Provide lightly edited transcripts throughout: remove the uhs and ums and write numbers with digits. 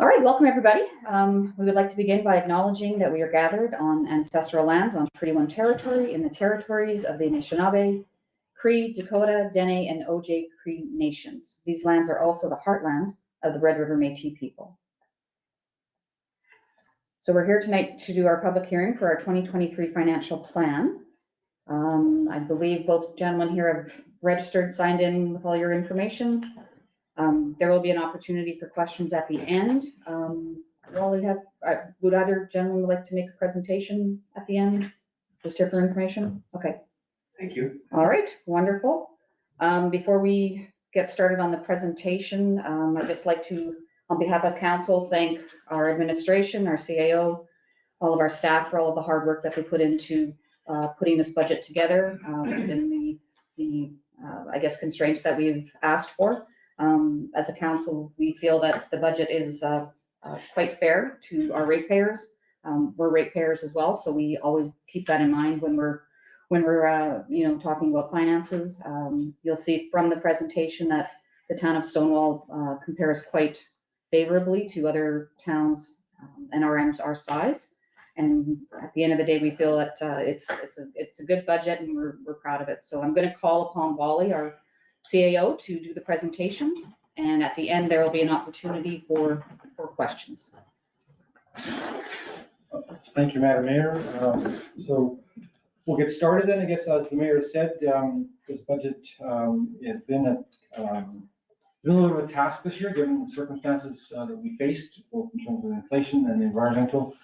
All right, welcome everybody. We would like to begin by acknowledging that we are gathered on ancestral lands on Treaty 1 territory in the territories of the Anishinaabe, Cree, Dakota, Dene, and Ojai Cree nations. These lands are also the heartland of the Red River Métis people. So we're here tonight to do our public hearing for our 2023 financial plan. I believe both gentlemen here have registered, signed in with all your information. There will be an opportunity for questions at the end. Would either gentleman like to make a presentation at the end? Just here for information? Okay. Thank you. All right, wonderful. Before we get started on the presentation, I'd just like to, on behalf of council, thank our administration, our CAO, all of our staff for all of the hard work that they put into putting this budget together within the I guess, constraints that we've asked for. As a council, we feel that the budget is quite fair to our ratepayers. We're ratepayers as well, so we always keep that in mind when we're talking about finances. You'll see from the presentation that the town of Stonewall compares quite favorably to other towns NRMs our size. And at the end of the day, we feel that it's a good budget, and we're proud of it. So I'm going to call upon Wally, our CAO, to do the presentation, and at the end there will be an opportunity for questions. Thank you, Madam Mayor. So we'll get started then. I guess, as the mayor said, this budget has been a little bit of a task this year, given the circumstances that we faced, both in terms of inflation and environmental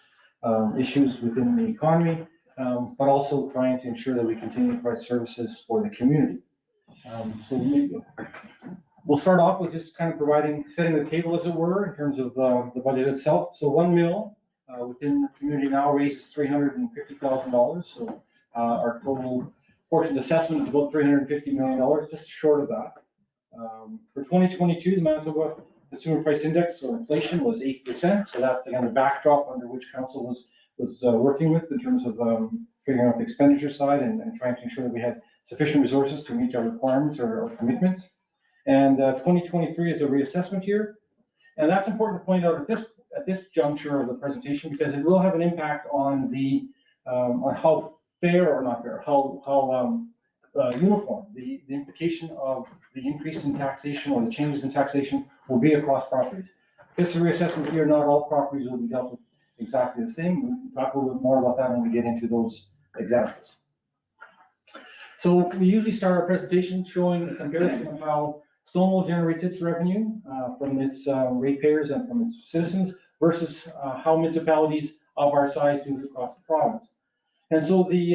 issues within the economy, but also trying to ensure that we continue to provide services for the community. So we'll start off with just kind of setting the table, as it were, in terms of the budget itself. So 1 mil within the community now raises $350,000. So our total portion assessment is about $350 million, just short of that. For 2022, the Manitoba Consumer Price Index, or inflation, was 8%. So that's again the backdrop under which council was working with in terms of figuring out the expenditure side and trying to ensure that we had sufficient resources to meet our requirements or our commitments. And 2023 is a reassessment year, and that's important to point out at this juncture of the presentation, because it will have an impact on on how fair or not fair, how uniform the implication of the increase in taxation or the changes in taxation will be across properties. It's a reassessment year; not all properties will be dealt with exactly the same. We can talk a little bit more about that when we get into those examples. So we usually start our presentation showing a comparison of how Stonewall generates its revenue from its ratepayers and from its citizens versus how municipalities of our size do it across the province. And so the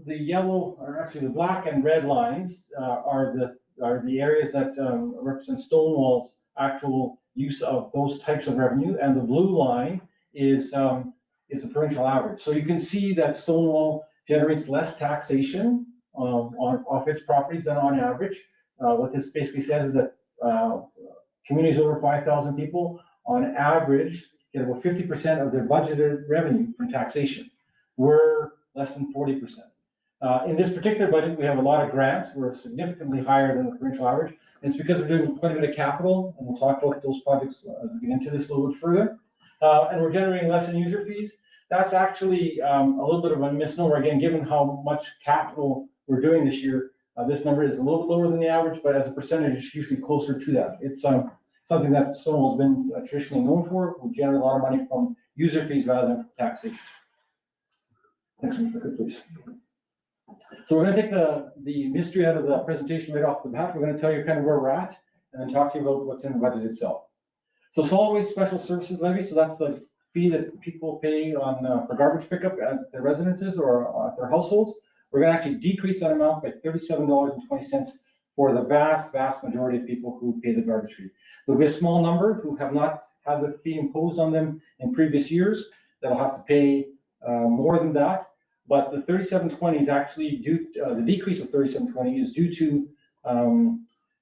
yellow, or actually the black and red lines are the areas that represent Stonewall's actual use of those types of revenue, and the blue line is the provincial average. So you can see that Stonewall generates less taxation off its properties than on average. What this basically says is that communities over 5,000 people, on average, get about 50% of their budgeted revenue from taxation. We're less than 40%. In this particular budget, we have a lot of grants. We're significantly higher than the provincial average. And it's because we're doing quite a bit of capital, and we'll talk about those projects as we get into this a little bit further. And we're generating less in user fees. That's actually a little bit of a misnomer, again, given how much capital we're doing this year. This number is a little bit lower than the average, but as a percentage, it's usually closer to that. It's something that Stonewall's been traditionally known for. We generate a lot of money from user fees rather than taxation. Next one, please. So we're going to take the mystery out of the presentation right off the bat. We're going to tell you kind of where we're at, and then talk to you about what's in the budget itself. So solid waste special services levy. So that's the fee that people pay for garbage pickup at their residences or at their households. We're going to actually decrease that amount by $37.20 for the vast majority of people who pay the garbage fee. There'll be a small number who have not had the fee imposed on them in previous years that'll have to pay more than that. But the $37.20 is actually the decrease of $37.20 is due to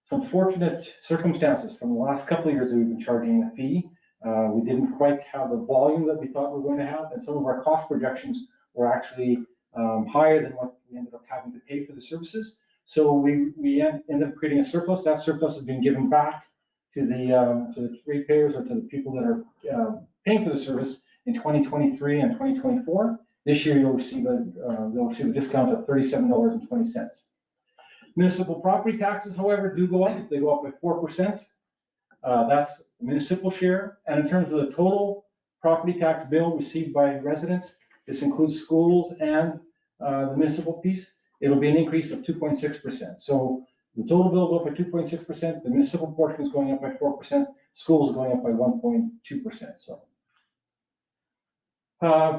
some fortunate circumstances from the last couple of years that we've been charging a fee. We didn't quite have the volume that we thought we were going to have, and some of our cost projections were actually higher than what we ended up having to pay for the services. So we ended up creating a surplus. That surplus has been given back to the ratepayers or to the people that are paying for the service in 2023 and 2024. This year, they'll receive a discount of $37.20. Municipal property taxes, however, do go up. They go up by 4%. That's the municipal share. And in terms of the total property tax bill received by residents, this includes schools and the municipal piece. It'll be an increase of 2.6%. So the total bill will go up by 2.6%. The municipal portion is going up by 4%. Schools are going up by 1.2%.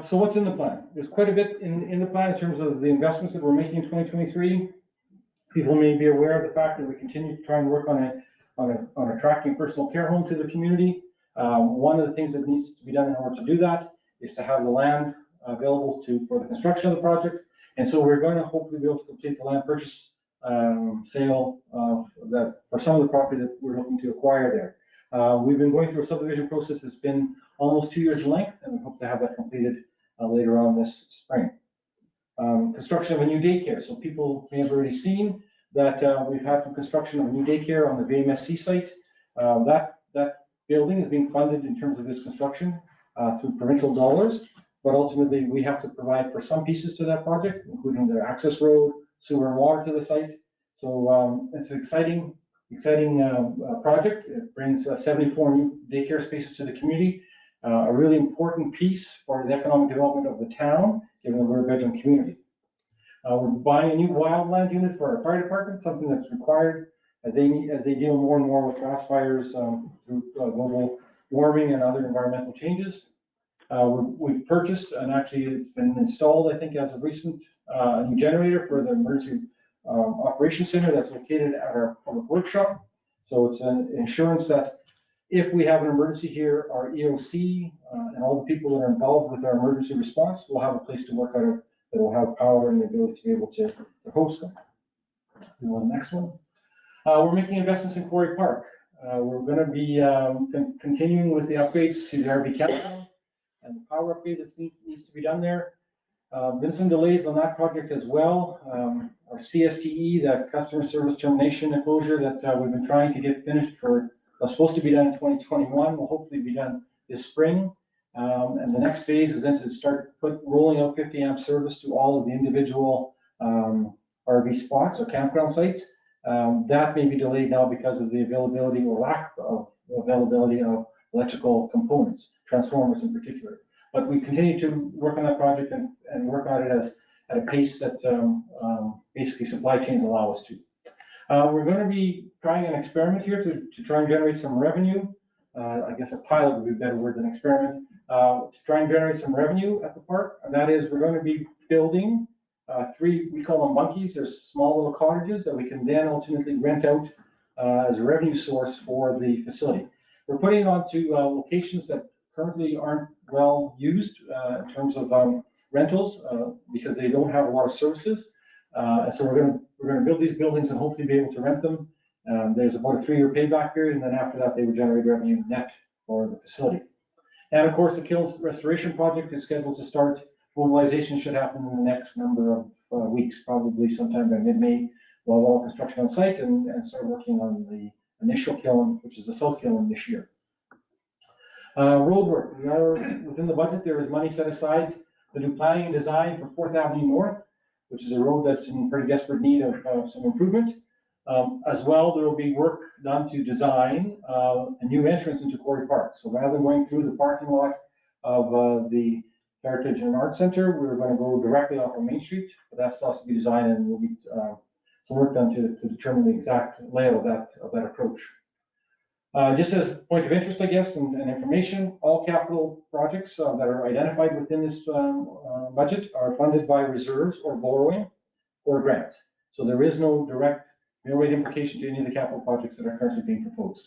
So what's in the plan? There's quite a bit in the plan in terms of the investments that we're making in 2023. People may be aware of the fact that we continue to try and work on attracting personal care home to the community. One of the things that needs to be done in order to do that is to have the land available for the construction of the project. And so we're going to hopefully be able to complete the land purchase sale for some of the property that we're looking to acquire there. We've been going through a subdivision process that's been almost 2 years in length, and we hope to have that completed later on this spring. Construction of a new daycare. So people may have already seen that we've had some construction of a new daycare on the VMSC site. That building is being funded in terms of its construction through provincial dollars, but ultimately we have to provide for some pieces to that project, including the access road, sewer and water to the site. So it's an exciting project. It brings 74 new daycare spaces to the community. A really important piece for the economic development of the town, given that we're a bedroom community. We're buying a new wildland unit for our fire department, something that's required as they deal more and more with grass fires through global warming and other environmental changes. We've purchased, and actually it's been installed, I think, as of recent, a new generator for the emergency operations center that's located at our public workshop. So it's an insurance that if we have an emergency here, our EOC and all the people that are involved with our emergency response will have a place to work out of that will have power and the ability to be able to host them. We go to the next one. We're making investments in Quarry Park. We're going to be continuing with the upgrades to the RV campground and the power upgrade that needs to be done there. Been some delays on that project as well. Our CSTE, that customer service termination enclosure that we've been trying to get finished was supposed to be done in 2021, will hopefully be done this spring. And the next phase is then to start rolling out 50 amp service to all of the individual RV spots or campground sites. That may be delayed now because of the availability or lack of availability of electrical components, transformers in particular. But we continue to work on that project and work on it at a pace that basically supply chains allow us to. We're going to be trying an experiment here to try and generate some revenue. I guess a pilot would be a better word than experiment. To try and generate some revenue at the park. And that is, we're going to be building three, we call them monkeys. They're small little cottages that we can then ultimately rent out as a revenue source for the facility. We're putting it onto locations that currently aren't well used in terms of rentals because they don't have a lot of services. And so we're going to build these buildings and hopefully be able to rent them. There's about a 3-year payback period, and then after that, they would generate revenue net for the facility. And of course, the kilns restoration project is scheduled to start. Mobilization should happen in the next number of weeks, probably sometime by mid-May. We'll have all construction on site and start working on the initial kiln, which is the south kiln this year. Road work. Within the budget, there is money set aside to do planning and design for 4th Avenue North, which is a road that's in pretty desperate need of some improvement. As well, there will be work done to design a new entrance into Quarry Park. So rather than going through the parking lot of the Heritage and Art Center, we're going to go directly off of Main Street, but that still has to be designed and will be some work done to determine the exact layout of that approach. Just as a point of interest, I guess, and information, all capital projects that are identified within this budget are funded by reserves or borrowing or grants. So there is no direct rate implication to any of the capital projects that are currently being proposed.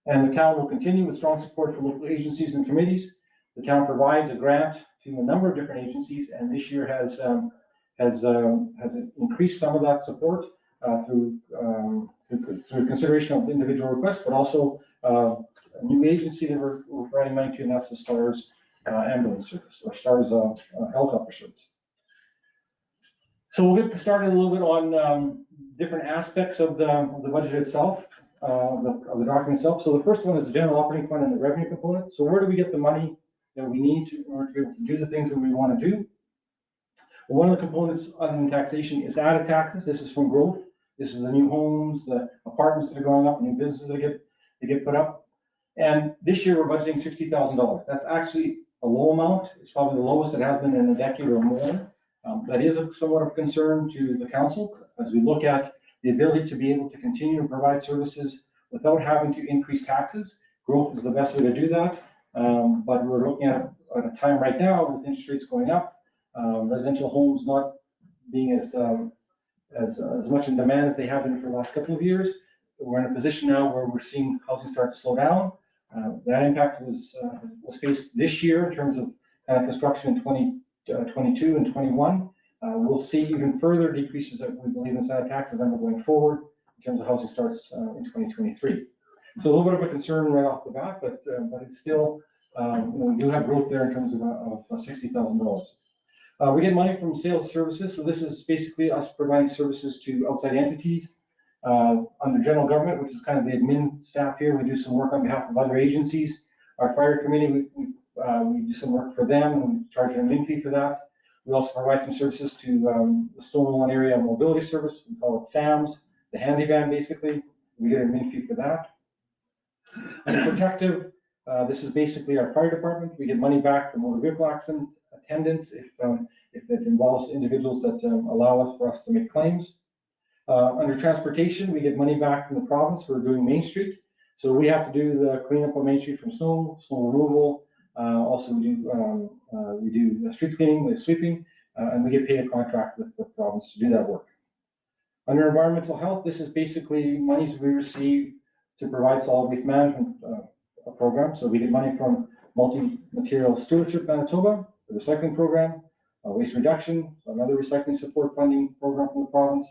And the town will continue with strong support from local agencies and committees. The town provides a grant to a number of different agencies, and this year has increased some of that support through consideration of individual requests, but also a new agency that we're providing money to, and that's the STARS ambulance service, or STARS helicopter service. So we'll get started a little bit on different aspects of the budget itself. of the document itself. So the first one is the general operating fund and the revenue component. So where do we get the money that we need to, in order to be able to do the things that we want to do? Well, one of the components on taxation is added taxes. This is from growth. This is the new homes, the apartments that are going up, new businesses that get put up. And this year we're budgeting $60,000. That's actually a low amount. It's probably the lowest it has been in a decade or more. That is somewhat of a concern to the council as we look at the ability to be able to continue to provide services without having to increase taxes. Growth is the best way to do that. But we're looking at a time right now with interest rates going up, residential homes not being as much in demand as they have been for the last couple of years. We're in a position now where we're seeing housing start to slow down. That impact was faced this year in terms of construction in 2022 and 21. We'll see even further decreases that we believe in side taxes number going forward in terms of housing starts in 2023. So a little bit of a concern right off the bat, but it's still, we do have growth there in terms of $60,000. We get money from sales services. So this is basically us providing services to outside entities under general government, which is kind of the admin staff here. We do some work on behalf of other agencies. Our fire committee, we do some work for them and we charge an admin fee for that. We also provide some services to the Stonewall Area Mobility Service. We call it SAMS, the handy van basically. We get an admin fee for that. Under protective, this is basically our fire department. We get money back from motor vehicle accident attendants if it involves individuals that allow us for us to make claims. Under transportation, we get money back from the province for doing Main Street. So we have to do the cleanup on Main Street from snow removal. Also, we do street cleaning, sweeping, and we get paid a contract with the province to do that work. Under environmental health, this is basically monies we receive to provide solid waste management program. So we get money from Multi-Material Stewardship Manitoba, the recycling program, waste reduction, another recycling support funding program from the province.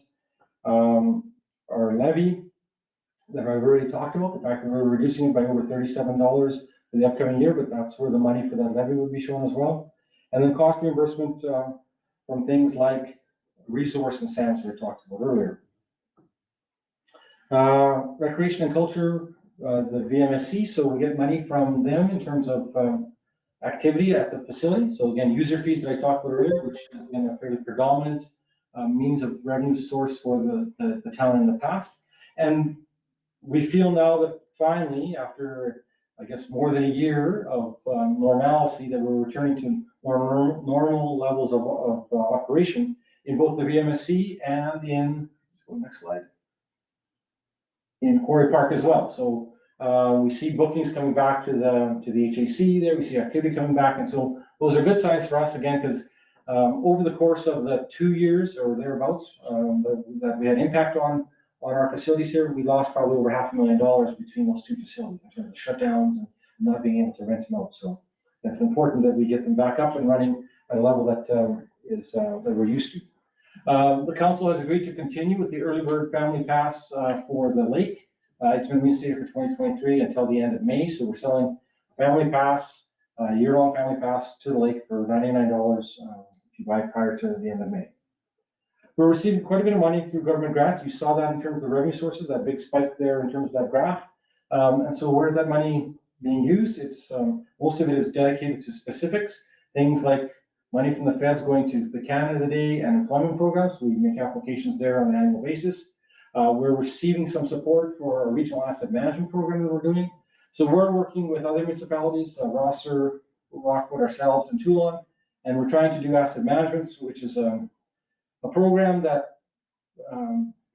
Our levy that I've already talked about, the fact that we're reducing it by over $37 for the upcoming year, but that's where the money for that levy would be shown as well. And then cost reimbursement from things like resource and SAMs we talked about earlier. Recreation and culture, the VMSC, so we get money from them in terms of activity at the facility. So again, user fees that I talked about earlier, which has been a fairly predominant means of revenue source for the town in the past. And we feel now that finally, after I guess more than a year of normalcy, that we're returning to more normal levels of operation in both the VMSC and in, next slide, in Quarry Park as well. So we see bookings coming back to the HAC there. We see activity coming back, and so those are good signs for us again, because over the course of the 2 years or thereabouts that we had impact on our facilities here, we lost probably over $500,000 between those two facilities in terms of shutdowns and not being able to rent them out. So it's important that we get them back up and running at a level that that we're used to. The council has agreed to continue with the early bird family pass for the lake. It's been reinstated for 2023 until the end of May. So we're selling family pass, year-long family pass to the lake for $99 if you buy prior to the end of May. We're receiving quite a bit of money through government grants. You saw that in terms of the revenue sources, that big spike there in terms of that graph. And so where is that money being used? It's most of it is dedicated to specifics, things like money from the feds going to the Canada Day and employment programs. We make applications there on an annual basis. We're receiving some support for a regional asset management program that we're doing. So we're working with other municipalities, Rosser, Rockwood, ourselves, and Toulon, and we're trying to do asset management, which is a program that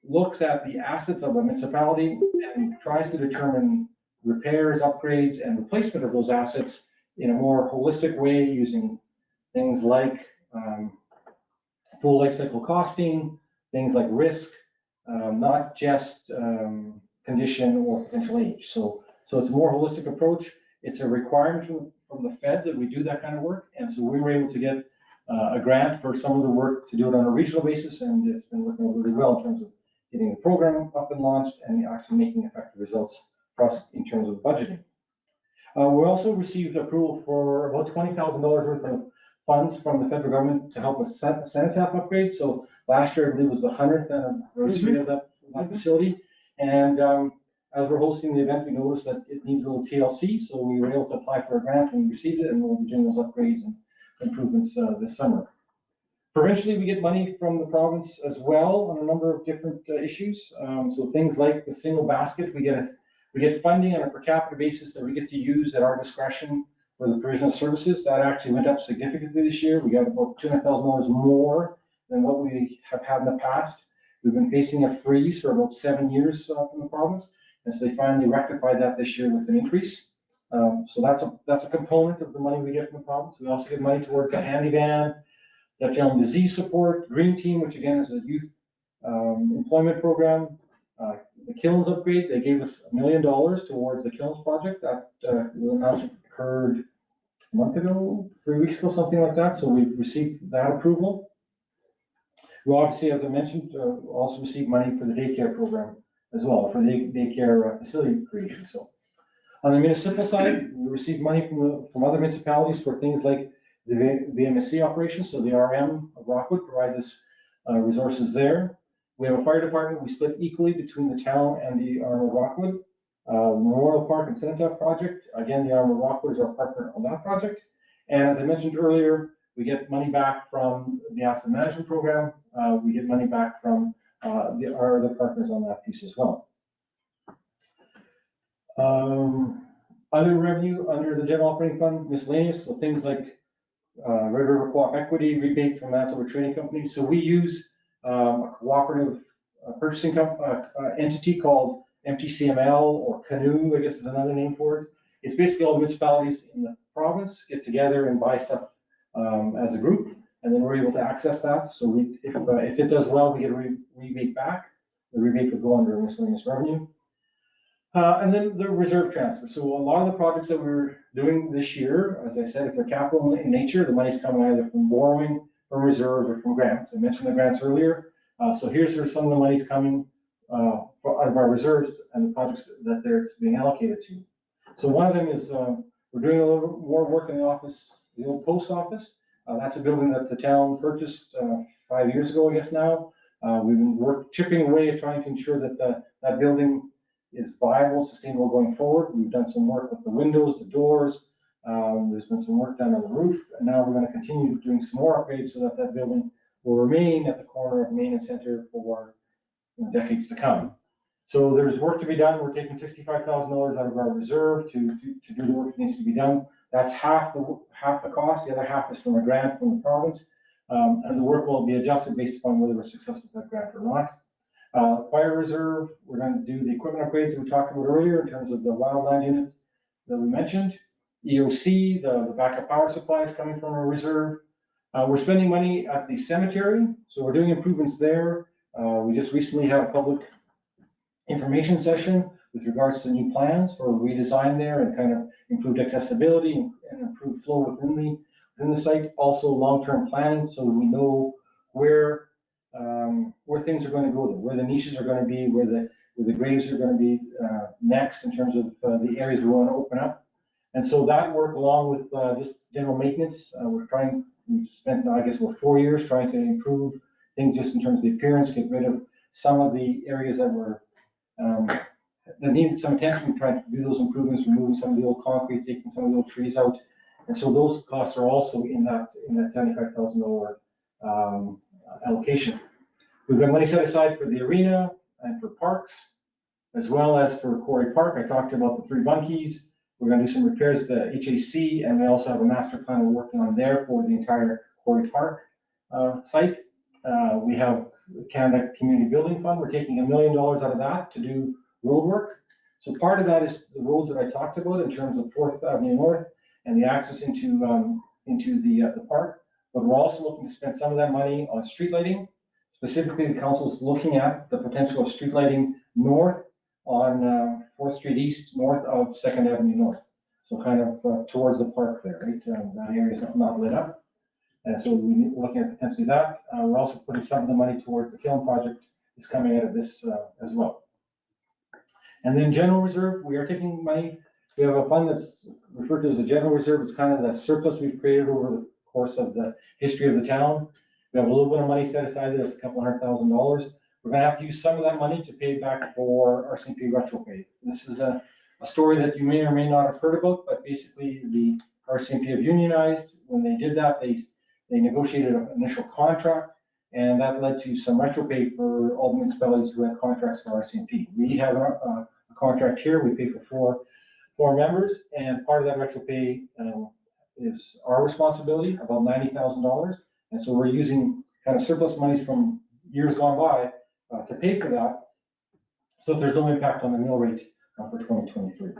looks at the assets of a municipality and tries to determine repairs, upgrades, and replacement of those assets in a more holistic way using things like full life cycle costing, things like risk, not just condition or potential age. So it's a more holistic approach. It's a requirement from the feds that we do that kind of work. And so we were able to get a grant for some of the work to do it on a regional basis, and it's been working really well in terms of getting the program up and launched and actually making effective results for us in terms of budgeting. We also received approval for about $20,000 worth of funds from the federal government to help us set the cenotaph upgrade. So last year, I believe, was the 100th anniversary of that facility. And as we're hosting the event, we noticed that it needs a little TLC, so we were able to apply for a grant and we received it, and we'll be doing those upgrades and improvements this summer. Provincially, we get money from the province as well on a number of different issues. So things like the single basket, we get funding on a per capita basis that we get to use at our discretion for the provision of services. That actually went up significantly this year. We got about $200,000 more than what we have had in the past. We've been facing a freeze for about 7 years from the province, and so they finally rectified that this year with an increase. So that's a component of the money we get from the province. We also get money towards the handy van, Dutch elm disease support, Green Team, which again is a youth employment program. The kilns upgrade, they gave us $1 million towards the kilns project. That occurred a month ago, 3 weeks ago, something like that. So we've received that approval. We obviously, as I mentioned, also received money for the daycare program as well, for the daycare facility creation. So on the municipal side, we received money from other municipalities for things like the VMSC operations. So the RM of Rockwood provides us resources there. We have a fire department. We split equally between the town and the RM of Rockwood. Memorial Park and Cenotaph project. Again, the RM of Rockwood is our partner on that project. And as I mentioned earlier, we get money back from the asset management program. We get money back from our other partners on that piece as well. Other revenue under the general operating fund, miscellaneous, so things like Red River Co-op equity rebate from Manitoba Trading Company. So we use a cooperative purchasing entity called MTCML, or Canoe, I guess is another name for it. It's basically all the municipalities in the province get together and buy stuff as a group, and then we're able to access that. So if it does well, we get a rebate back. The rebate would go under miscellaneous revenue. And then the reserve transfer. So a lot of the projects that we're doing this year, as I said, if they're capital in nature, the money's coming either from borrowing, from reserves, or from grants. I mentioned the grants earlier. So here's where some of the money's coming out of our reserves and the projects that they're being allocated to. So one of them is we're doing a little more work in the office, the old post office. That's a building that the town purchased 5 years ago, I guess now. We've been chipping away at trying to ensure that that building is viable, sustainable going forward. We've done some work with the windows, the doors. There's been some work done on the roof, and now we're going to continue doing some more upgrades so that that building will remain at the corner of Main and Center for decades to come. So there's work to be done. We're taking $65,000 out of our reserve to do the work that needs to be done. That's half the cost. The other half is from a grant from the province, and the work will be adjusted based upon whether we're successful with that grant or not. Fire reserve, we're going to do the equipment upgrades that we talked about earlier in terms of the wildland unit that we mentioned. EOC, the backup power supply is coming from our reserve. We're spending money at the cemetery, so we're doing improvements there. We just recently had a public information session with regards to new plans for redesign there and kind of improved accessibility and improved flow within the site. Also long-term planning, so we know where things are going to go, where the niches are going to be, where the graves are going to be next in terms of the areas we want to open up. And so that work, along with just general maintenance, we've spent, I guess, about 4 years trying to improve things just in terms of the appearance, get rid of some of the areas that needed some attention. We're trying to do those improvements, removing some of the old concrete, taking some of the old trees out. And so those costs are also in that $75,000 allocation. We've got money set aside for the arena and for parks, as well as for Quarry Park. I talked about the 3 bunkies. We're going to do some repairs to HAC, and we also have a master plan we're working on there for the entire Quarry Park site. We have Canada Community Building Fund. We're taking $1 million out of that to do road work. So part of that is the roads that I talked about in terms of 4th Avenue North and the access into the park. But we're also looking to spend some of that money on street lighting. Specifically, the council is looking at the potential of street lighting north on 4th Street East, north of 2nd Avenue North. So kind of towards the park there, right? That area is not lit up. And so we're looking at potentially that. We're also putting some of the money towards the kiln project that's coming out of this as well. And then general reserve, we are taking money. We have a fund that's referred to as the general reserve. It's kind of the surplus we've created over the course of the history of the town. We have a little bit of money set aside there. It's a couple $100,000. we're gonna have to use some of that money to pay back for RCMP retro pay. This is a story that you may or may not have heard about, but basically the RCMP have unionized. When they did that, they negotiated an initial contract, and that led to some retro pay for all the municipalities who had contracts for RCMP. We have a contract here, we pay for four members, and part of that retro pay is our responsibility, about $90,000. And so we're using kind of surplus monies from years gone by to pay for that. So there's no impact on the mill rate for 2023.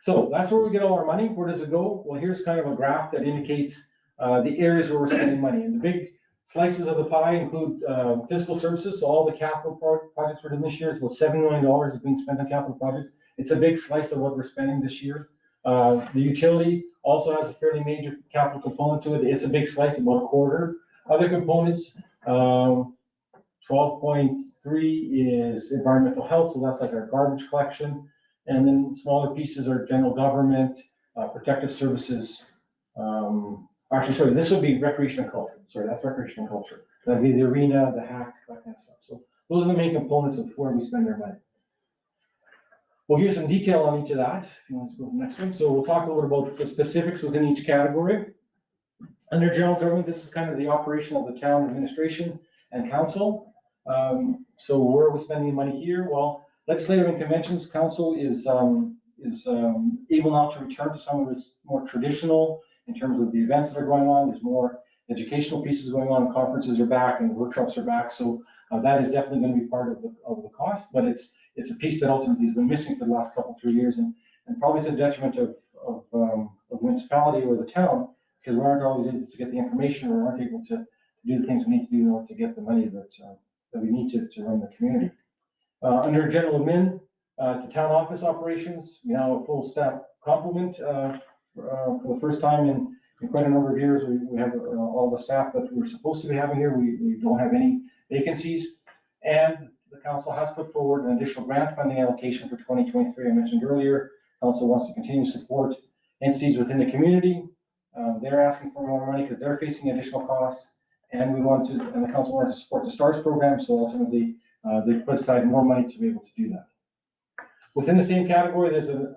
So that's where we get all our money. Where does it go? Well, here's kind of a graph that indicates the areas where we're spending money. And the big slices of the pie include fiscal services. So all the capital projects we're doing this year is about $7 million is being spent on capital projects. It's a big slice of what we're spending this year. The utility also has a fairly major capital component to it. It's a big slice, about a quarter. Other components, 12.3 is environmental health, so that's like our garbage collection. And then smaller pieces are general government, protective services. Actually, sorry, this would be recreation and culture. Sorry, that's recreation and culture. That'd be the arena, the hack, that kind of stuff. So those are the main components of where we spend our money. We'll give some detail on each of that. If you want to go to the next one. So we'll talk a little about the specifics within each category. Under general government, this is kind of the operation of the town administration and council. So where are we spending money here? Well, legislative and conventions council is able now to return to some of its more traditional in terms of the events that are going on. There's more educational pieces going on. Conferences are back and workshops are back. So that is definitely going to be part of the cost, but it's a piece that ultimately has been missing for the last couple, 3 years, and probably to the detriment of the municipality or the town, because we aren't always able to get the information or aren't able to do the things we need to do in order to get the money that we need to run the community. Under general admin, to town office operations, we now have a full staff complement for the first time in quite a number of years. We have all the staff that we're supposed to be having here. We don't have any vacancies, and the council has put forward an additional grant funding allocation for 2023. I mentioned earlier, council wants to continue to support entities within the community. They're asking for more money because they're facing additional costs, and the council wants to support the STARS program. So ultimately, they put aside more money to be able to do that. Within the same category, there's an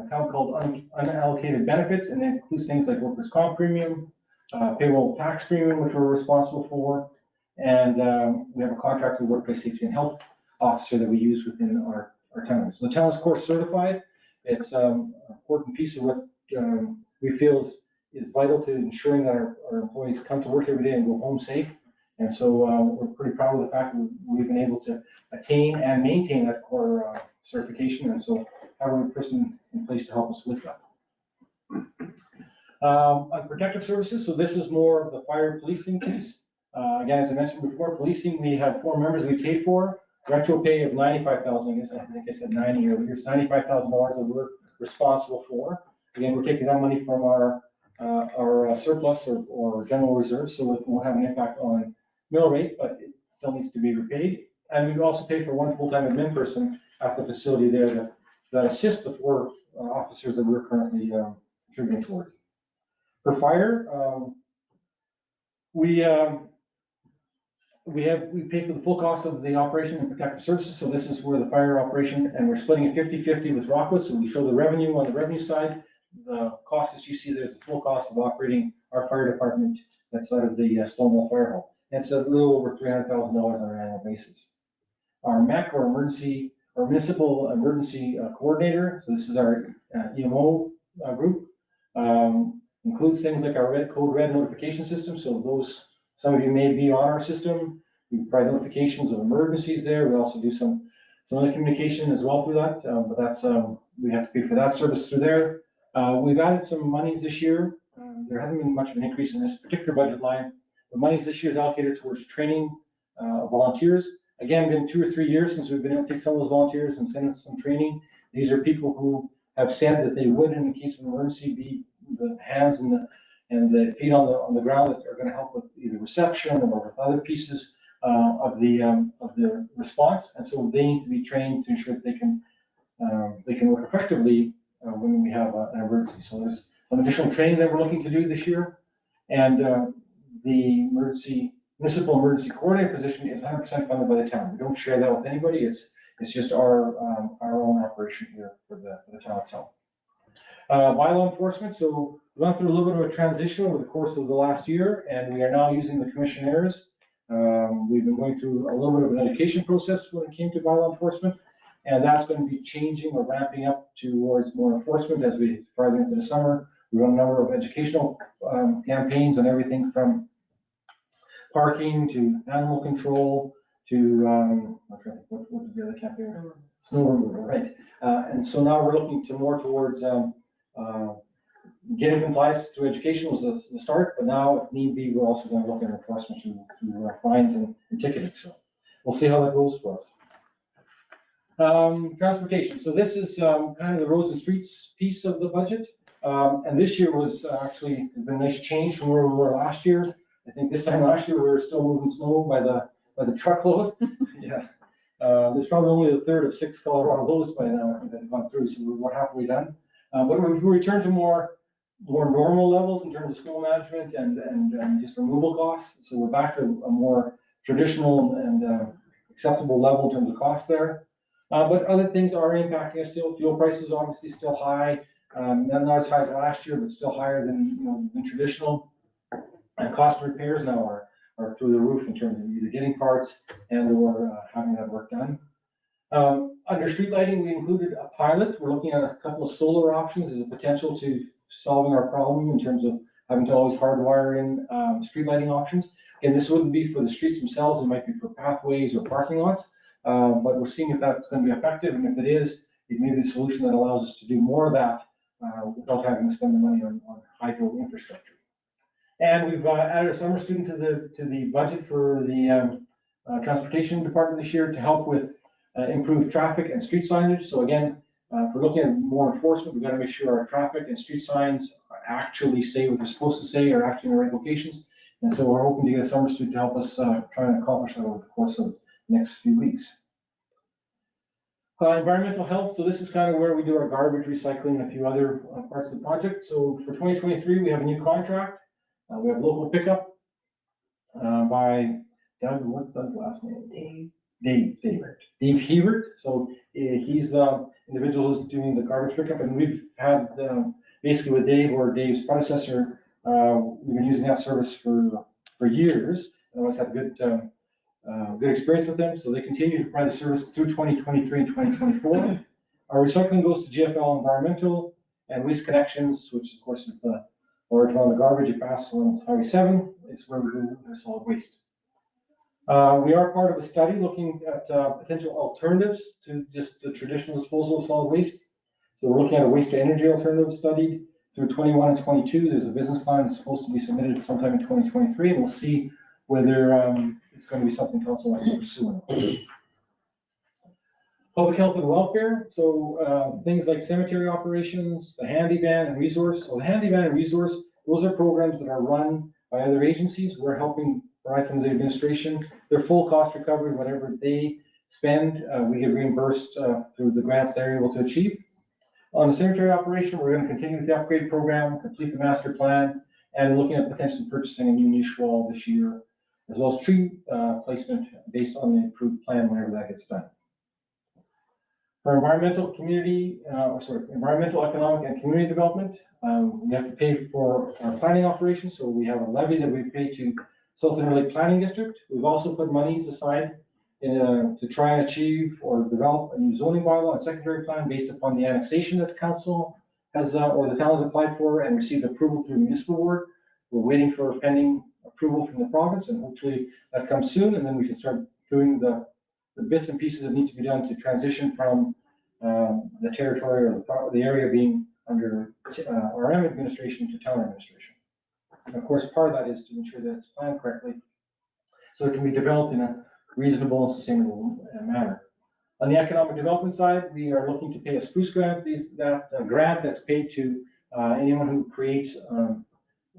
account called unallocated benefits, and it includes things like workers' comp premium, payroll tax premium, which we're responsible for, and we have a contract with workplace safety and health officer that we use within our town. So the town is course certified. It's an important piece of what we feel is vital to ensuring that our employees come to work every day and go home safe. And so we're pretty proud of the fact that we've been able to attain and maintain that core certification, and so have a person in place to help us with that. On protective services, so this is more of the fire policing piece. Again, as I mentioned before, policing, we have 4 members we paid for. Retro pay of $95,000, I think I said 90 earlier. It's $95,000 that we're responsible for. Again, we're taking that money from our surplus or general reserve, so it won't have an impact on mill rate, but it still needs to be repaid. And we also pay for 1 full-time admin person at the facility there that assists the 4 officers that we're currently contributing towards. For fire, we pay for the full cost of the operation and protective services. So this is where the fire operation, and we're splitting it 50-50 with Rockwood. So we show the revenue on the revenue side. The cost that you see there's the full cost of operating our fire department that's out of the Stonewall Fire Hall. And it's a little over $300,000 on an annual basis. Our MEC, or municipal emergency coordinator. So this is our EMO group. Includes things like our code red notification system. So some of you may be on our system. We provide notifications of emergencies there. We also do some other communication as well through that. But that's we have to pay for that service through there. We've added some monies this year. There hasn't been much of an increase in this particular budget line. The monies this year is allocated towards training volunteers. Again, been 2 or 3 years since we've been able to take some of those volunteers and send them some training. These are people who have said that they would, in the case of an emergency, be the hands and the feet on the ground that are going to help with either reception or with other pieces of the response. And so they need to be trained to ensure that they can work effectively when we have an emergency. So there's some additional training that we're looking to do this year, and the emergency municipal emergency coordinator position is 100% funded by the town. We don't share that with anybody. It's just our own operation here for the town itself. Bylaw enforcement. So we went through a little bit of a transition over the course of the last year, and we are now using the commissioners. We've been going through a little bit of an education process when it came to bylaw enforcement, and that's going to be changing or ramping up towards more enforcement as we farther into the summer. We run a number of educational campaigns on everything from parking to animal control to what was the other campaign? Snow removal, right? And so now we're looking to more towards getting compliance through education was the start, but now if need be, we're also going to look at enforcement through fines and ticketing. So we'll see how that goes for us. Transportation. So this is kind of the roads and streets piece of the budget. And this year was actually been a nice change from where we were last year. I think this time last year we were still moving snow by the truckload. Yeah. There's probably only a third of 6 Colorado loads by now that have gone through, so we're halfway done. But we returned to more normal levels in terms of snow management and just removal costs. So we're back to a more traditional and acceptable level in terms of cost there. But other things are impacting us still. Fuel prices are obviously still high, not as high as last year, but still higher than traditional. And cost of repairs now are through the roof in terms of either getting parts and/or having that work done. Under street lighting, we included a pilot. We're looking at a couple of solar options as a potential to solving our problem in terms of having to always hardwire in street lighting options. And this wouldn't be for the streets themselves, it might be for pathways or parking lots. But we're seeing if that's going to be effective, and if it is, it may be a solution that allows us to do more of that without having to spend the money on hydro infrastructure. And we've added a summer student to the budget for the transportation department this year to help with improved traffic and street signage. So again, if we're looking at more enforcement, we've got to make sure our traffic and street signs actually say what they're supposed to say, or actually in the right locations. And so we're hoping to get a summer student to help us try and accomplish that over the course of the next few weeks. Environmental health. So this is kind of where we do our garbage recycling and a few other parts of the project. So for 2023, we have a new contract. We have local pickup by Doug. What's Doug's last name? Dave Hebert. So he's the individual who's doing the garbage pickup, and we've had basically with Dave or Dave's predecessor, we've been using that service for years. And always had good experience with them. So they continue to provide the service through 2023 and 2024. Our recycling goes to GFL Environmental and Waste Connections, which of course is the large one of the garbage. It passes on Highway 7. It's where we do our solid waste. We are part of a study looking at potential alternatives to just the traditional disposal of solid waste. So we're looking at a waste to energy alternative study through 21 and 22. There's a business plan that's supposed to be submitted sometime in 2023, and we'll see whether it's going to be something council wants to pursue. Public health and welfare. So things like cemetery operations, the handy van and resource. So the handy van and resource, those are programs that are run by other agencies. We're helping provide some of the administration. Their full cost recovery, whatever they spend, we get reimbursed through the grants they're able to achieve. On the cemetery operation, we're going to continue with the upgrade program, complete the master plan, and looking at potentially purchasing a new niche wall this year, as well as tree placement based on the approved plan whenever that gets done. For environmental, environmental, economic, and community development, we have to pay for our planning operations. So we have a levy that we pay to South Interlake Planning District. We've also put monies aside to try and achieve or develop a new zoning bylaw and secondary plan based upon the annexation that the council has, or the town has applied for and received approval through the municipal board. We're waiting for pending approval from the province, and hopefully that comes soon, and then we can start doing the bits and pieces that need to be done to transition from the territory or the area being under RM administration to town administration. And of course, part of that is to ensure that it's planned correctly so it can be developed in a reasonable and sustainable manner. On the economic development side, we are looking to pay a spruce grant. That grant that's paid to anyone who creates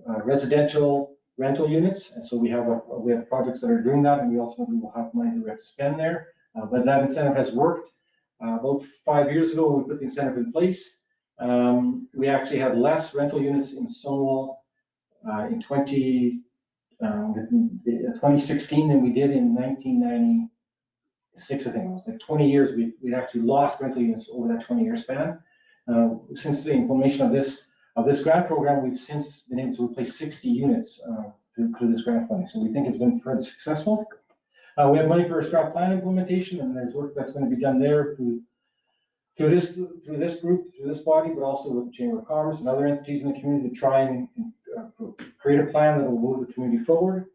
residential rental units. And so we have projects that are doing that, and we ultimately will have money that we have to spend there. But that incentive has worked. About 5 years ago, when we put the incentive in place, we actually had less rental units in Stonewall in in 2016 than we did in 1996, I think. It was like 20 years, we actually lost rental units over that 20-year span. Since the implementation of this grant program, we've since been able to replace 60 units through this grant funding. So we think it's been pretty successful. We have money for a strat plan implementation, and there's work that's going to be done there through this group, through this body, but also with the Chamber of Commerce and other entities in the community to try and create a plan that will move the community forward.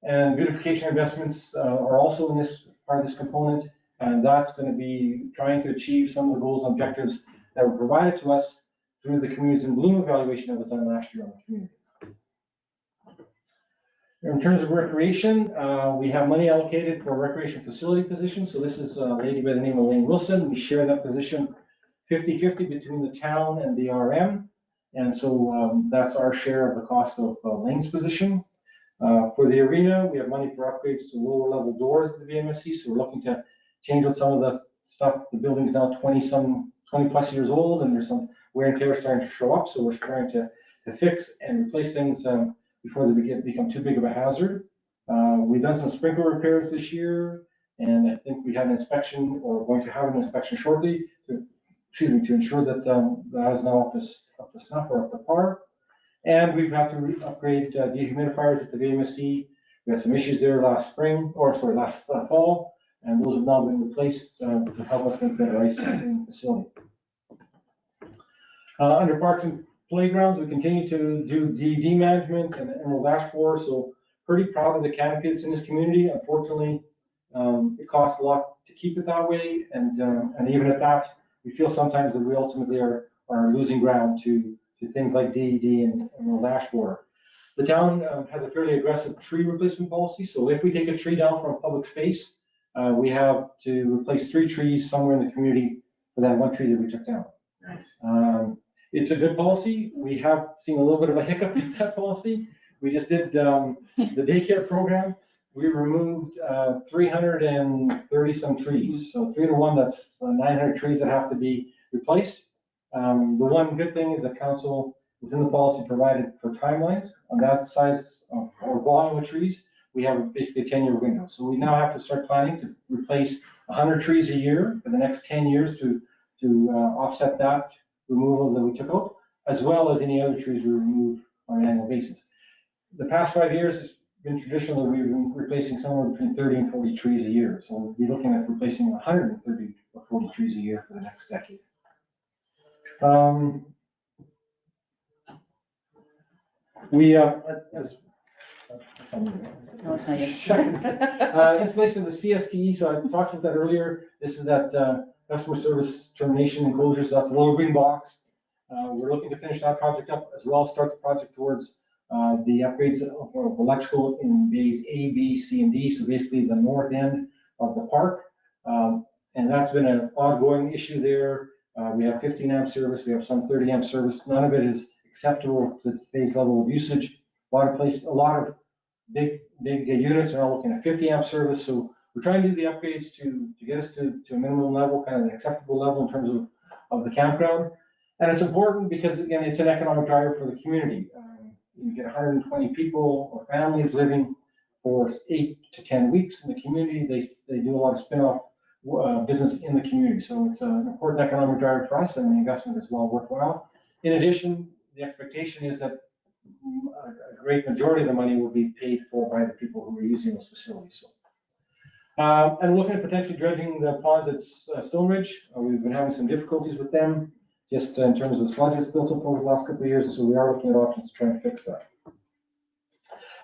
And beautification investments are also in this part of this component, and that's going to be trying to achieve some of the goals and objectives that were provided to us through the Communities in Bloom evaluation that was done last year on the community. In terms of recreation, we have money allocated for a recreation facility position. So this is a lady by the name of Elaine Wilson. We share that position 50-50 between the town and the RM. And so that's our share of the cost of Elaine's position. For the arena, we have money for upgrades to lower level doors at the VMSC. So we're looking to change out some of the stuff. The building's now 20 plus years old, and there's some wear and tear starting to show up. So we're trying to fix and replace things before they become too big of a hazard. We've done some sprinkler repairs this year, and I think we had an inspection, or going to have an inspection shortly to ensure that that is now up to snuff or up to par. And we've had to upgrade dehumidifiers at the VMSC. We had some issues there last fall, and those have now been replaced to help us make better ice in the facility. Under parks and playgrounds, we continue to do DED management and Emerald Ash Borer, so pretty proud of the canopy that's in this community. Unfortunately, it costs a lot to keep it that way, and even at that, we feel sometimes that we ultimately are losing ground to things like DED and Emerald Ash Borer. The town has a fairly aggressive tree replacement policy, so if we take a tree down from a public space, we have to replace 3 trees somewhere in the community for that 1 tree that we took down. Nice. It's a good policy. We have seen a little bit of a hiccup in that policy. We just did the daycare program. We removed 330 some trees. So 3 to 1, that's 900 trees that have to be replaced. The one good thing is that council within the policy provided for timelines on that size or volume of trees. We have basically a 10-year window. So we now have to start planning to replace 100 trees a year for the next 10 years to offset that removal that we took out, as well as any other trees we remove on an annual basis. The past 5 years, it's been traditional that we've been replacing somewhere between 30 and 40 trees a year. So we'll be looking at replacing 130 or 40 trees a year for the next decade. Installation of the CSTE. So I talked about that earlier. This is that customer service termination enclosure. So that's the little green box. We're looking to finish that project up as well. Start the project towards the upgrades of electrical in bays A, B, C, and D. So basically the north end of the park. And that's been an ongoing issue there. We have 15 amp service. We have some 30 amp service. None of it is acceptable to today's level of usage. A lot of big units are all looking at 50 amp service. So we're trying to do the upgrades to get us to a minimum level, kind of an acceptable level in terms of the campground. And it's important because, again, it's an economic driver for the community. You get 120 people or families living for 8 to 10 weeks in the community. They do a lot of spin-off business in the community. So it's an important economic driver for us, and the investment is well worthwhile. In addition, the expectation is that a great majority of the money will be paid for by the people who are using those facilities. So, and looking at potentially dredging the ponds at Stone Ridge. We've been having some difficulties with them, just in terms of sludge that's built up over the last couple of years, and so we are looking at options to try and fix that.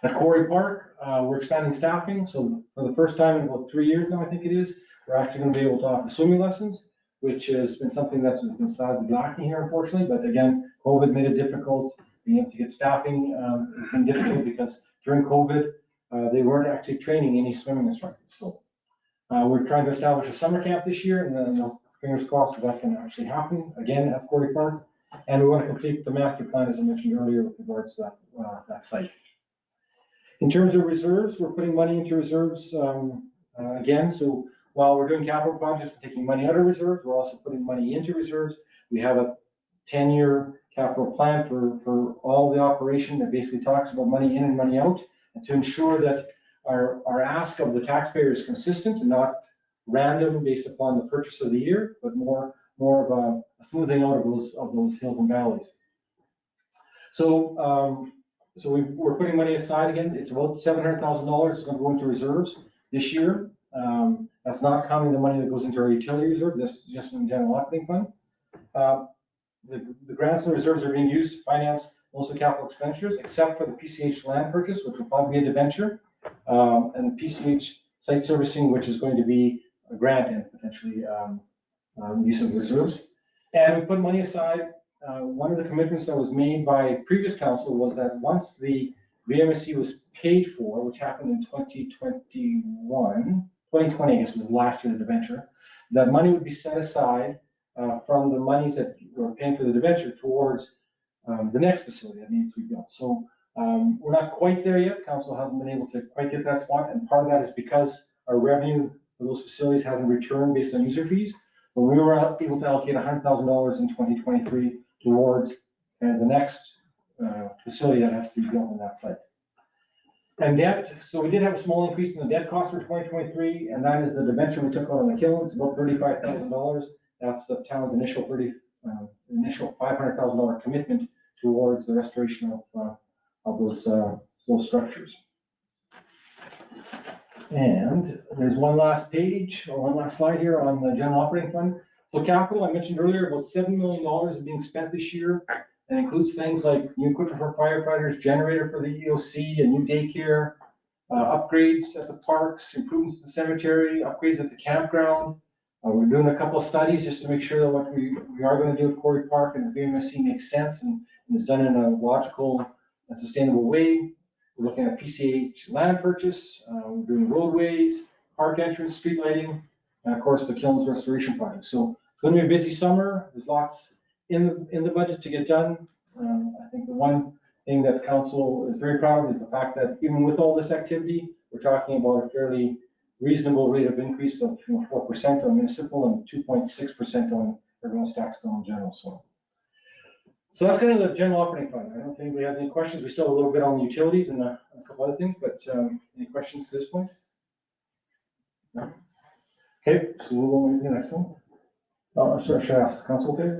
At Quarry Park, we're expanding staffing. So for the first time in about 3 years now, I think it is, we're actually going to be able to offer swimming lessons, which has been something that's been sadly lacking here, unfortunately. But again, COVID made it difficult. Being able to get staffing has been difficult because during COVID, they weren't actually training any swimming instructors. So we're trying to establish a summer camp this year, and then fingers crossed that can actually happen again at Quarry Park. And we want to complete the master plan, as I mentioned earlier, with regards to that site. In terms of reserves, we're putting money into reserves again. So while we're doing capital projects and taking money out of reserves, we're also putting money into reserves. We have a 10-year capital plan for all the operation that basically talks about money in and money out. and to ensure that our ask of the taxpayer is consistent and not random based upon the purchase of the year, but more of a smoothing out of those hills and valleys. So, we're putting money aside again. It's about $700,000. It's going to go into reserves this year. That's not counting the money that goes into our utility reserve. This is just in the general operating fund. The grants and reserves are being used to finance most of the capital expenditures, except for the PCH land purchase, which will probably be a debenture, and the PCH site servicing, which is going to be a grant and potentially use of reserves. And we put money aside. One of the commitments that was made by previous council was that once the VMSC was paid for, which happened in 2020, I guess was last year, the debenture, that money would be set aside from the monies that were paying for the debenture towards the next facility that needs to be built. So we're not quite there yet. Council hasn't been able to quite get that spot, and part of that is because our revenue for those facilities hasn't returned based on user fees. But we were able to allocate $100,000 in 2023 towards the next facility that has to be built on that site. And debt, so we did have a small increase in the debt cost for 2023, and that is the debenture we took out on the kiln. It's about $35,000. That's the town's initial $500,000 commitment towards the restoration of those structures. And there's one last page or one last slide here on the general operating fund. So capital, I mentioned earlier, about $7 million is being spent this year. That includes things like new equipment for firefighters, generator for the EOC, a new daycare, upgrades at the parks, improvements to the cemetery, upgrades at the campground. We're doing a couple of studies just to make sure that what we are going to do at Quarry Park and the VMSC makes sense and is done in a logical and sustainable way. We're looking at PCH land purchase. We're doing roadways, park entrance, street lighting, and of course the kilns restoration project. So it's going to be a busy summer. There's lots in the budget to get done. I think the one thing that council is very proud of is the fact that even with all this activity, we're talking about a fairly reasonable rate of increase of 4% on municipal and 2.6% on everyone's tax bill in general. So that's kind of the general operating fund. I don't think anybody has any questions. We still have a little bit on the utilities and a couple other things, but any questions to this point? No? Okay, so we'll go on to the next one. Sorry, should I ask the council okay?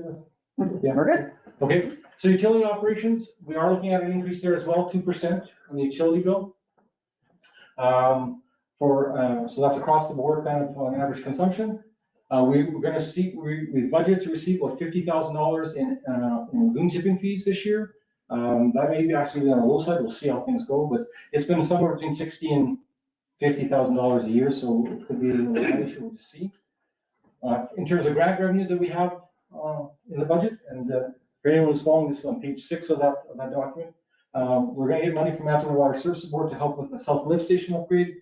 Yeah. We're good. Okay, so utility operations, we are looking at an increase there as well, 2% on the utility bill. So that's across the board, kind of on average consumption. We're going to see, we budgeted to receive about $50,000 in lagoon tipping fees this year. That may be actually on the low side. We'll see how things go, but it's been somewhere between $60,000 and $50,000 a year, so it could be a little high, we'll see. In terms of grant revenues that we have in the budget, and for anyone who's following this on page 6 of that document, we're going to get money from Mountain Water Services Board to help with the South Lift Station upgrade.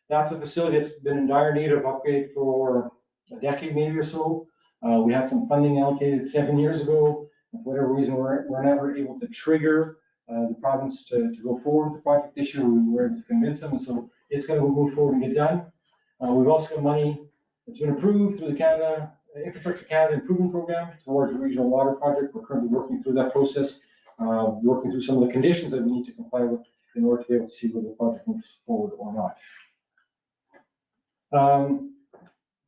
That's a facility that's been in dire need of upgrade for a decade maybe or so. We had some funding allocated 7 years ago. For whatever reason, we're never able to trigger the province to go forward with the project this year. We were able to convince them, and so it's going to move forward and get done. We've also got money that's been approved through the Canada Infrastructure Canada Improvement Program towards the regional water project. We're currently working through that process, working through some of the conditions that we need to comply with in order to be able to see whether the project moves forward or not.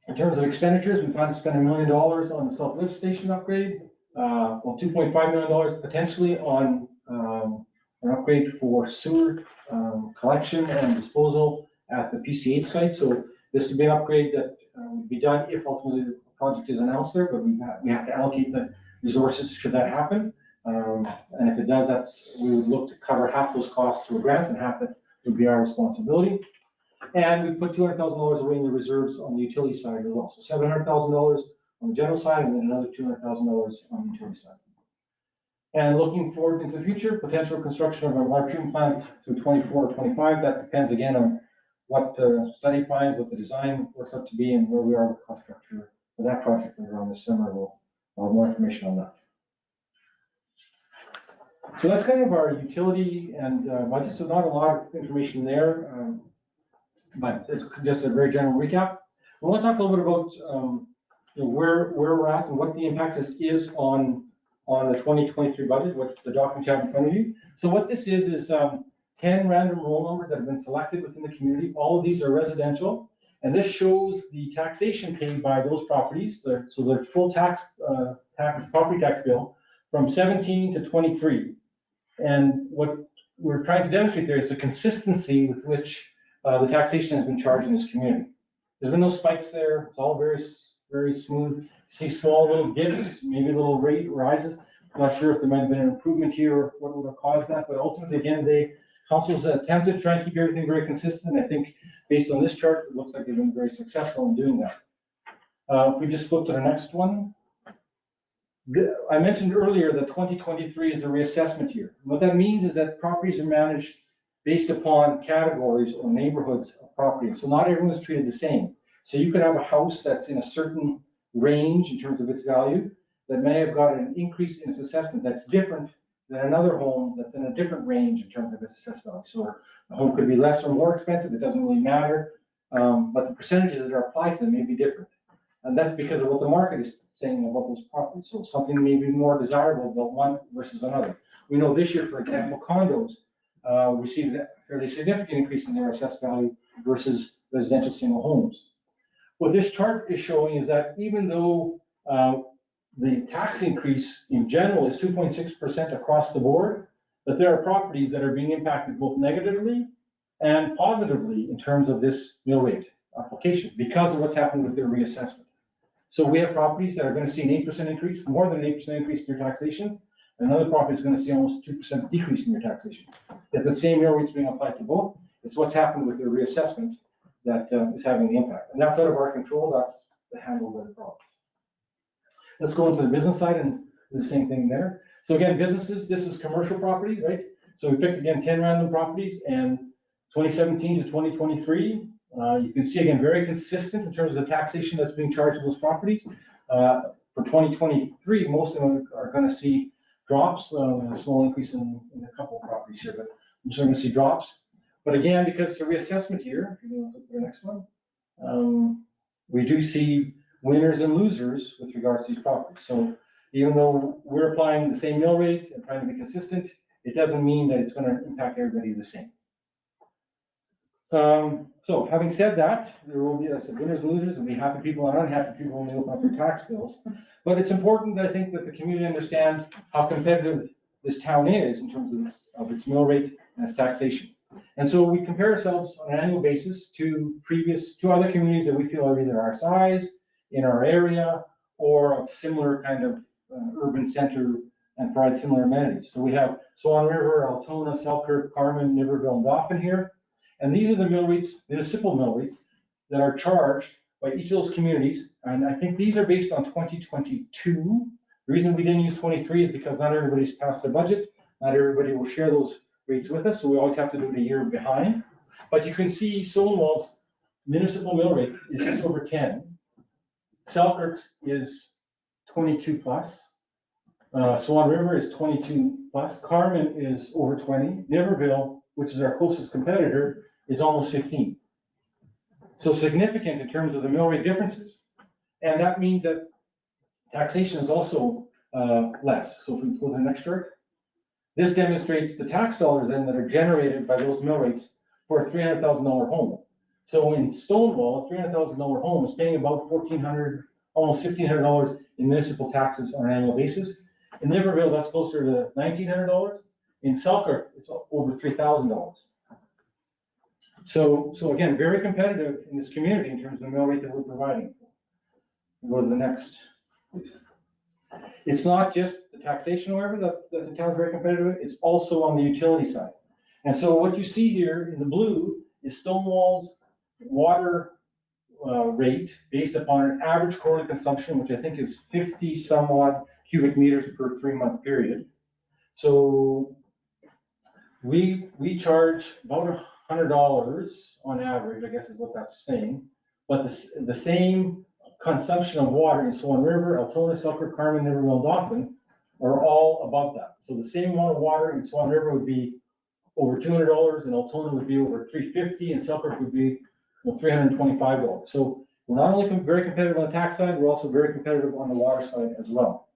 In terms of expenditures, we plan to spend $1 million on the South Lift Station upgrade, well, $2.5 million potentially on an upgrade for sewer collection and disposal at the PCH site. So this would be an upgrade that would be done if ultimately the project is announced there, but we have to allocate the resources should that happen. And if it does, we would look to cover half those costs through a grant and half it would be our responsibility. And we put $200,000 away in the reserves on the utility side as well. So $700,000 on the general side and then another $200,000 on the utility side. And looking forward into the future, potential construction of our water treatment plant through 24 or 25. That depends again on what the study finds, what the design works out to be, and where we are with cost structure for that project later on this summer. We'll have more information on that. So that's kind of our utility and budget. So not a lot of information there, but it's just a very general recap. We want to talk a little bit about where we're at and what the impact is on the 2023 budget, what the document you have in front of you. So what this is 10 random roll numbers that have been selected within the community. All of these are residential. And this shows the taxation paid by those properties. So their full property tax bill from 17 to 23. And what we're trying to demonstrate there is the consistency with which the taxation has been charged in this community. There's been no spikes there. It's all very, very smooth. You see small little dips, maybe little rate rises. I'm not sure if there might have been an improvement here or what would have caused that, but ultimately, again, council's attempted to try and keep everything very consistent. I think based on this chart, it looks like they've been very successful in doing that. If we just flip to the next one. I mentioned earlier that 2023 is a reassessment year. What that means is that properties are managed based upon categories or neighborhoods of property. So not everyone is treated the same. So you could have a house that's in a certain range in terms of its value that may have got an increase in its assessment that's different than another home that's in a different range in terms of its assessed value. So a home could be less or more expensive. It doesn't really matter. But the percentages that are applied to them may be different. And that's because of what the market is saying about those properties. So something may be more desirable about one versus another. We know this year, for example, condos received a fairly significant increase in their assessed value versus residential single homes. What this chart is showing is that even though the tax increase in general is 2.6% across the board, that there are properties that are being impacted both negatively and positively in terms of this mill rate application because of what's happened with their reassessment. So we have properties that are going to see an 8% increase, more than an 8% increase in their taxation. Another property is going to see almost 2% decrease in their taxation. If the same mill rate is being applied to both, it's what's happened with their reassessment that is having the impact. And that's out of our control. That's the handle of the problems. Let's go into the business side and do the same thing there. So again, businesses, this is commercial property, right? So we picked again 10 random properties, and 2017 to 2023, you can see again, very consistent in terms of the taxation that's being charged to those properties. For 2023, most of them are going to see drops, a small increase in a couple of properties here, but I'm just going to see drops. But again, because it's a reassessment year, if you go to the next one, we do see winners and losers with regards to these properties. So even though we're applying the same mill rate and trying to be consistent, it doesn't mean that it's going to impact everybody the same. So having said that, there will be, as I said, winners and losers, and be happy people and unhappy people when they open up their tax bills. But it's important that I think that the community understand how competitive this town is in terms of its mill rate and its taxation. And so we compare ourselves on an annual basis to other communities that we feel are either our size, in our area, or a similar kind of urban center and provide similar amenities. So we have Swan River, Altona, Selkirk, Carman, Niverville, and Dauphin here. And these are the mill rates, municipal mill rates, that are charged by each of those communities. And I think these are based on 2022. The reason we didn't use 23 is because not everybody's passed their budget. Not everybody will share those rates with us, so we always have to do it a year behind. But you can see Stonewall's municipal mill rate is just over 10. Selkirk's is 22 plus. Swan River is 22 plus. Carman is over 20. Niverville, which is our closest competitor, is almost 15. So significant in terms of the mill rate differences. And that means that taxation is also less. So if we go to the next chart, this demonstrates the tax dollars then that are generated by those mill rates for a $300,000 home. So in Stonewall, a $300,000 home is paying about $1,400, almost $1,500 in municipal taxes on an annual basis. In Niverville, that's closer to $1,900. In Selkirk, it's over $3,000. So again, very competitive in this community in terms of the mill rate that we're providing. We'll go to the next, please. It's not just the taxation, however, that the town is very competitive. It's also on the utility side. And so what you see here in the blue is Stonewall's water rate based upon an average quarterly consumption, which I think is 50 some odd cubic meters per 3-month period. So we charge about $100 on average, I guess is what that's saying. But the same consumption of water in Swan River, Altona, Selkirk, Carman, Niverville, and Dauphin are all above that. So the same amount of water in Swan River would be over $200, and Altona would be over $350, and Selkirk would be $325. So we're not only very competitive on the tax side, we're also very competitive on the water side as well.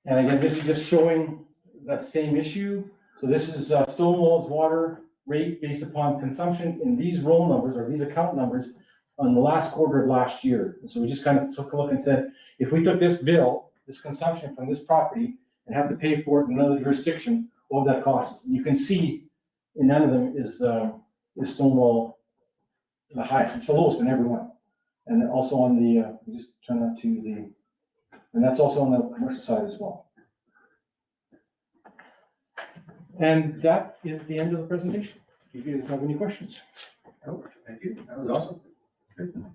And again, this is just showing that same issue. So So this is Stonewall's water rate based upon consumption in these roll numbers or these account numbers on the last quarter of last year. And so we just kind of took a look and said, if we took this bill, this consumption from this property and have to pay for it in another jurisdiction, what would that cost us? And you can see in none of them is Stonewall the highest. It's the lowest in every one. And then also on the, just turn that to the, and that's also on the commercial side as well. And that is the end of the presentation. If you guys have any questions. Oh, thank you. That was awesome. Good.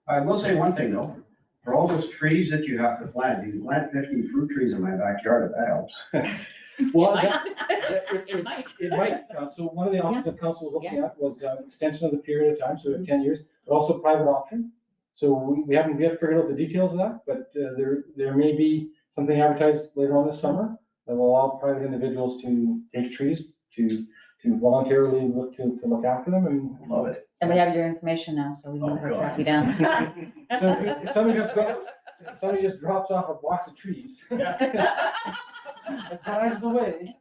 I will say one thing though, for all those trees that you have to plant, you can plant 15 fruit trees in my backyard if that helps. Well, It that- might. It might. It might. So one of the options the council was looking at was extension of the period of time, so 10 years, but also private option. So we haven't yet figured out the details of that, but there may be something advertised later on this summer that will allow private individuals to take trees, to voluntarily look after them and. Love it. And we have your information now, so we can Oh, God. track you down. So if somebody just drops off a box of trees, it drives away.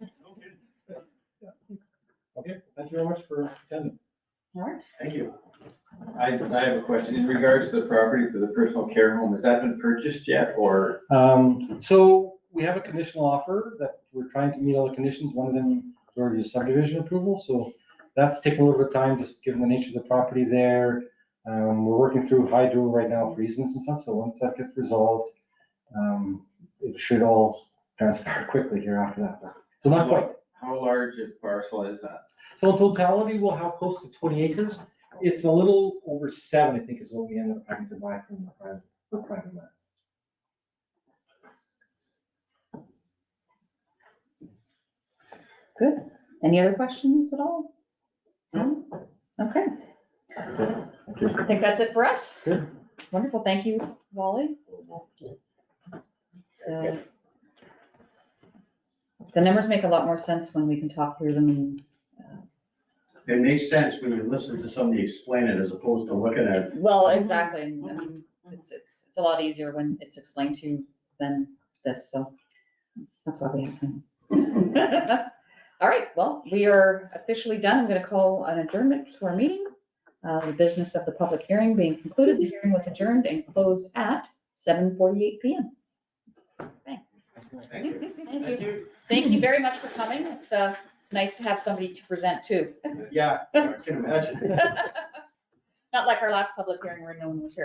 Okay, thank you very much for attending. All right. Thank you. I have a question in regards to the property for the personal care home. Has that been purchased yet or? So we have a conditional offer that we're trying to meet all the conditions. One of them is already a subdivision approval, so that's taking a little bit of time, just given the nature of the property there. We're working through hydro right now for easements and stuff, so once that gets resolved, it should all transpire quickly here after that. So not quite. How large a parcel is that? So in totality, we'll have close to 20 acres. It's a little over 7, I think, is what we end up having to buy from the private land. Good. Any other questions at all? No? Okay. I think that's it for us. Good. Wonderful. Thank you, Wally. So the numbers make a lot more sense when we can talk through them and, It makes sense when you listen to somebody explain it as opposed to looking at. well, exactly. I mean, it's a lot easier when it's explained to you than this, so that's why we have him. All right, well, we are officially done. I'm gonna call an adjournment to our meeting. The business of the public hearing being concluded, the hearing was adjourned and closed at 7:48 PM. Thank you. Thank you. Thank you very much for coming. It's nice to have somebody to present to. Yeah, I can imagine. Not like our last public hearing where no one was here.